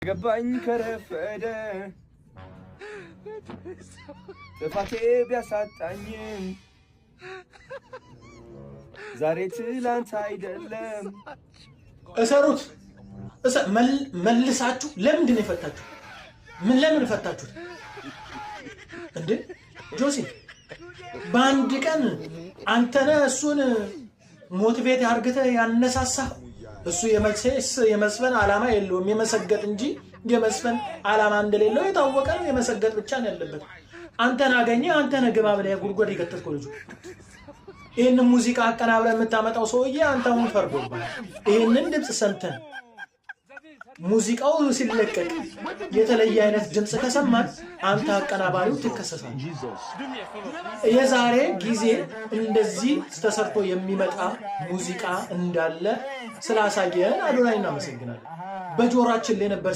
ገባኝ ከረፈደ ጥፋቴ ቢያሳጣኝም ዛሬ ትላንት አይደለም። እሰሩት መልሳችሁ ለምንድን ነው የፈታችሁ? ለምን ፈታችሁት እንዴ? ጆሲ በአንድ ቀን አንተነ እሱን ሞቲቬት አርግተህ ያነሳሳህ። እሱ የመስፈን ዓላማ የለውም የመሰገጥ እንጂ የመስፈን ዓላማ እንደሌለው የታወቀ ነው። የመሰገጥ ብቻ ነው ያለበት። አንተን አገኘ አንተነ ግባ ብለህ ጉድጓድ የከተትከው ልጅ። ይህን ሙዚቃ አቀናብረ የምታመጣው ሰውዬ አንተውን ፈርዶብሃል። ይህንን ድምፅ ሰምተን ሙዚቃው ሲለቀቅ የተለየ አይነት ድምፅ ከሰማን አንተ አቀናባሪው ትከሰሳለህ። የዛሬ ጊዜ እንደዚህ ተሰርቶ የሚመጣ ሙዚቃ እንዳለ ስላሳየን አዶናይ እናመሰግናለን። በጆሮአችን ላይ ነበር